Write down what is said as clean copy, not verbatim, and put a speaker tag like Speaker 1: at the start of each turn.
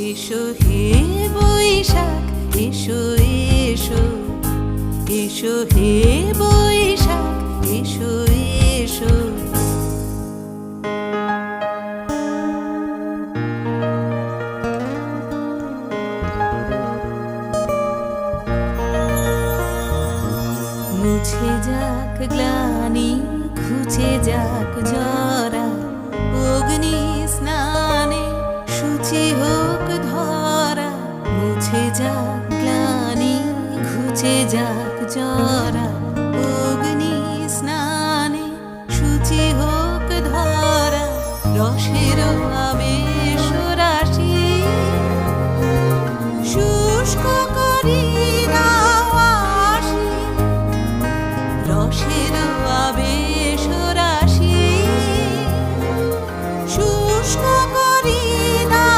Speaker 1: এসো হে বৈশাখ, এসো এসো, এসো হে বৈশাখ, এসো এসো। মুছে যাক গ্লানি, ঘুচে যাক জরা, অগ্নি স্নানে শুচি হোক ধরা। মুছে যাক গ্লানি, ঘুচে যাক জরা, অগ্নি স্নানে শুচি হোক ধরা। রসের আবেশ